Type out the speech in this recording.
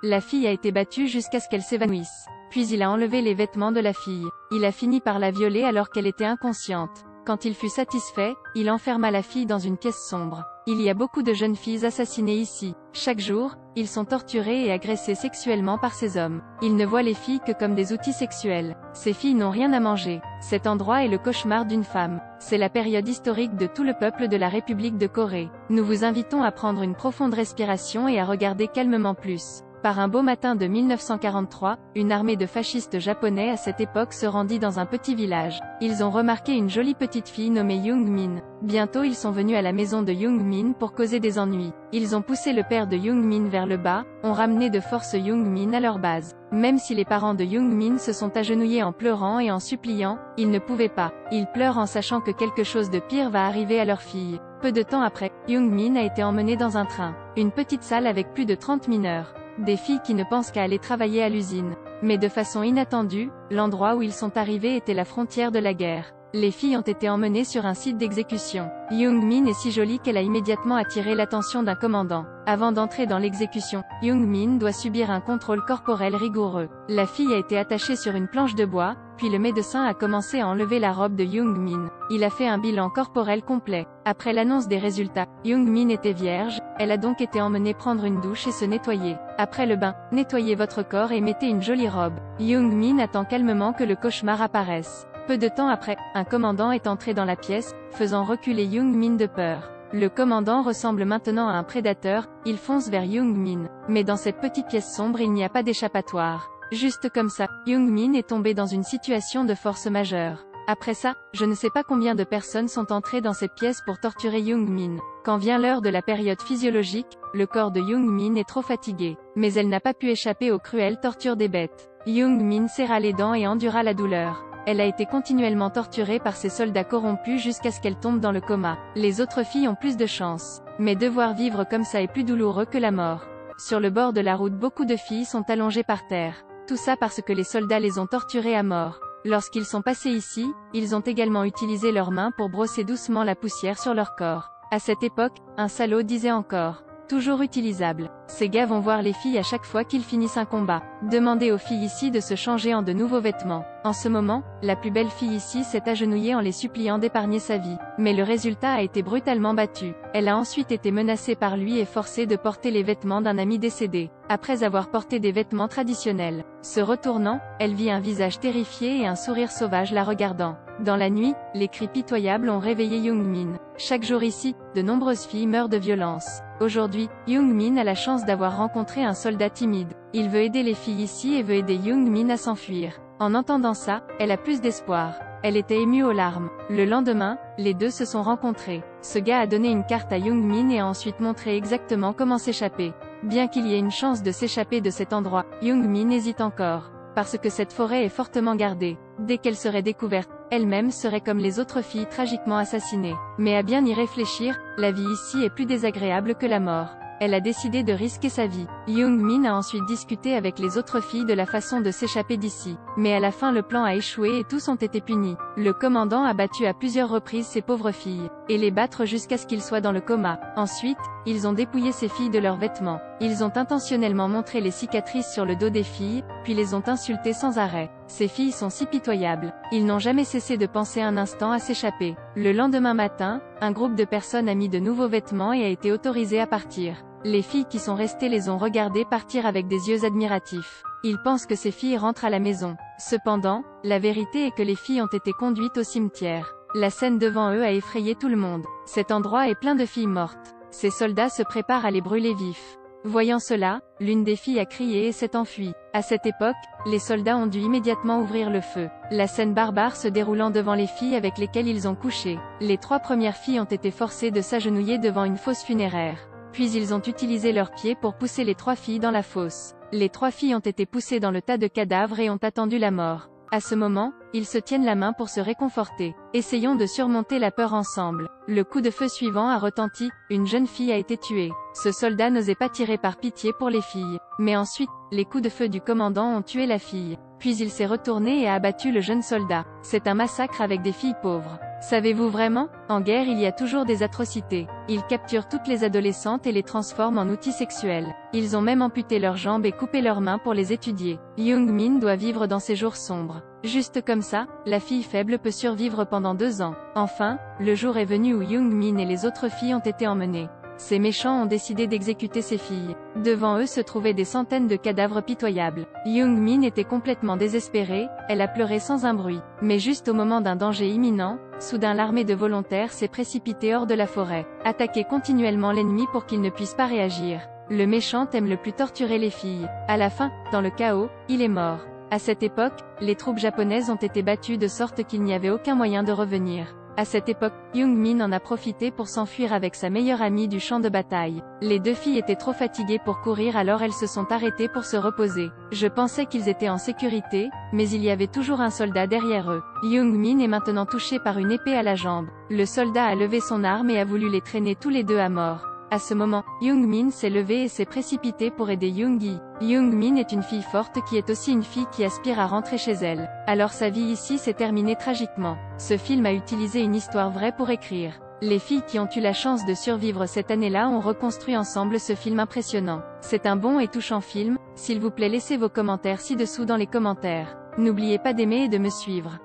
La fille a été battue jusqu'à ce qu'elle s'évanouisse. Puis il a enlevé les vêtements de la fille. Il a fini par la violer alors qu'elle était inconsciente. Quand il fut satisfait, il enferma la fille dans une pièce sombre. Il y a beaucoup de jeunes filles assassinées ici. Chaque jour, ils sont torturés et agressés sexuellement par ces hommes. Ils ne voient les filles que comme des outils sexuels. Ces filles n'ont rien à manger. Cet endroit est le cauchemar d'une femme. C'est la période historique de tout le peuple de la République de Corée. Nous vous invitons à prendre une profonde respiration et à regarder calmement plus. Par un beau matin de 1943, une armée de fascistes japonais à cette époque se rendit dans un petit village. Ils ont remarqué une jolie petite fille nommée Young-min. Bientôt ils sont venus à la maison de Young-min pour causer des ennuis. Ils ont poussé le père de Young-min vers le bas, ont ramené de force Young-min à leur base. Même si les parents de Young-min se sont agenouillés en pleurant et en suppliant, ils ne pouvaient pas. Ils pleurent en sachant que quelque chose de pire va arriver à leur fille. Peu de temps après, Young-min a été emmenée dans un train. Une petite salle avec plus de 30 mineurs. Des filles qui ne pensent qu'à aller travailler à l'usine. Mais de façon inattendue, l'endroit où ils sont arrivés était la frontière de la guerre. Les filles ont été emmenées sur un site d'exécution. Young-min est si jolie qu'elle a immédiatement attiré l'attention d'un commandant. Avant d'entrer dans l'exécution, Young-min doit subir un contrôle corporel rigoureux. La fille a été attachée sur une planche de bois, puis le médecin a commencé à enlever la robe de Young-min. Il a fait un bilan corporel complet. Après l'annonce des résultats, Young-min était vierge, elle a donc été emmenée prendre une douche et se nettoyer. Après le bain, nettoyez votre corps et mettez une jolie robe. Young-min attend calmement que le cauchemar apparaisse. Peu de temps après, un commandant est entré dans la pièce, faisant reculer Young-min de peur. Le commandant ressemble maintenant à un prédateur, il fonce vers Young-min. Mais dans cette petite pièce sombre il n'y a pas d'échappatoire. Juste comme ça, Young-min est tombé dans une situation de force majeure. Après ça, je ne sais pas combien de personnes sont entrées dans cette pièce pour torturer Young-min. Quand vient l'heure de la période physiologique, le corps de Young-min est trop fatigué. Mais elle n'a pas pu échapper aux cruelles tortures des bêtes. Young-min serra les dents et endura la douleur. Elle a été continuellement torturée par ces soldats corrompus jusqu'à ce qu'elle tombe dans le coma. Les autres filles ont plus de chance. Mais devoir vivre comme ça est plus douloureux que la mort. Sur le bord de la route beaucoup de filles sont allongées par terre. Tout ça parce que les soldats les ont torturées à mort. Lorsqu'ils sont passés ici, ils ont également utilisé leurs mains pour brosser doucement la poussière sur leur corps. À cette époque, un salaud disait encore « toujours utilisable ». Ces gars vont voir les filles à chaque fois qu'ils finissent un combat. Demandez aux filles ici de se changer en de nouveaux vêtements. En ce moment, la plus belle fille ici s'est agenouillée en les suppliant d'épargner sa vie. Mais le résultat a été brutalement battu. Elle a ensuite été menacée par lui et forcée de porter les vêtements d'un ami décédé. Après avoir porté des vêtements traditionnels. Se retournant, elle vit un visage terrifié et un sourire sauvage la regardant. Dans la nuit, les cris pitoyables ont réveillé Young-min. Chaque jour ici, de nombreuses filles meurent de violence. Aujourd'hui, Young-min a la chance d'avoir rencontré un soldat timide. Il veut aider les filles ici et veut aider Young-min à s'enfuir. En entendant ça, elle a plus d'espoir. Elle était émue aux larmes. Le lendemain, les deux se sont rencontrés. Ce gars a donné une carte à Young-min et a ensuite montré exactement comment s'échapper. Bien qu'il y ait une chance de s'échapper de cet endroit, Young-min hésite encore. Parce que cette forêt est fortement gardée. Dès qu'elle serait découverte, elle-même serait comme les autres filles tragiquement assassinées. Mais à bien y réfléchir, la vie ici est plus désagréable que la mort. Elle a décidé de risquer sa vie. Young-min a ensuite discuté avec les autres filles de la façon de s'échapper d'ici. Mais à la fin le plan a échoué et tous ont été punis. Le commandant a battu à plusieurs reprises ces pauvres filles, et les battre jusqu'à ce qu'ils soient dans le coma. Ensuite, ils ont dépouillé ces filles de leurs vêtements. Ils ont intentionnellement montré les cicatrices sur le dos des filles, puis les ont insultées sans arrêt. Ces filles sont si pitoyables. Ils n'ont jamais cessé de penser un instant à s'échapper. Le lendemain matin, un groupe de personnes a mis de nouveaux vêtements et a été autorisé à partir. Les filles qui sont restées les ont regardées partir avec des yeux admiratifs. Ils pensent que ces filles rentrent à la maison. Cependant, la vérité est que les filles ont été conduites au cimetière. La scène devant eux a effrayé tout le monde. Cet endroit est plein de filles mortes. Ces soldats se préparent à les brûler vifs. Voyant cela, l'une des filles a crié et s'est enfuie. À cette époque, les soldats ont dû immédiatement ouvrir le feu. La scène barbare se déroulant devant les filles avec lesquelles ils ont couché. Les 3 premières filles ont été forcées de s'agenouiller devant une fosse funéraire. Puis ils ont utilisé leurs pieds pour pousser les 3 filles dans la fosse. Les 3 filles ont été poussées dans le tas de cadavres et ont attendu la mort. À ce moment, ils se tiennent la main pour se réconforter. Essayons de surmonter la peur ensemble. Le coup de feu suivant a retenti, une jeune fille a été tuée. Ce soldat n'osait pas tirer par pitié pour les filles. Mais ensuite, les coups de feu du commandant ont tué la fille. puis il s'est retourné et a abattu le jeune soldat. C'est un massacre avec des filles pauvres. Savez-vous vraiment? En guerre il y a toujours des atrocités. Ils capturent toutes les adolescentes et les transforment en outils sexuels. Ils ont même amputé leurs jambes et coupé leurs mains pour les étudier. Young Min doit vivre dans ces jours sombres. Juste comme ça, la fille faible peut survivre pendant 2 ans. Enfin, le jour est venu où Young Min et les autres filles ont été emmenées. Ces méchants ont décidé d'exécuter ces filles. Devant eux se trouvaient des centaines de cadavres pitoyables. Young Min était complètement désespérée, elle a pleuré sans un bruit. Mais juste au moment d'un danger imminent, soudain l'armée de volontaires s'est précipitée hors de la forêt. Attaquer continuellement l'ennemi pour qu'il ne puisse pas réagir. Le méchant aime le plus torturer les filles. À la fin, dans le chaos, il est mort. À cette époque, les troupes japonaises ont été battues de sorte qu'il n'y avait aucun moyen de revenir. À cette époque, Young Min en a profité pour s'enfuir avec sa meilleure amie du champ de bataille. Les 2 filles étaient trop fatiguées pour courir alors elles se sont arrêtées pour se reposer. Je pensais qu'ils étaient en sécurité, mais il y avait toujours un soldat derrière eux. Young Min est maintenant touché par une épée à la jambe. Le soldat a levé son arme et a voulu les traîner tous les 2 à mort. À ce moment, Young Min s'est levé et s'est précipité pour aider Young Gi. Young Min est une fille forte qui est aussi une fille qui aspire à rentrer chez elle. Alors sa vie ici s'est terminée tragiquement. Ce film a utilisé une histoire vraie pour écrire. Les filles qui ont eu la chance de survivre cette année-là ont reconstruit ensemble ce film impressionnant. C'est un bon et touchant film. S'il vous plaît, laissez vos commentaires ci-dessous dans les commentaires. N'oubliez pas d'aimer et de me suivre.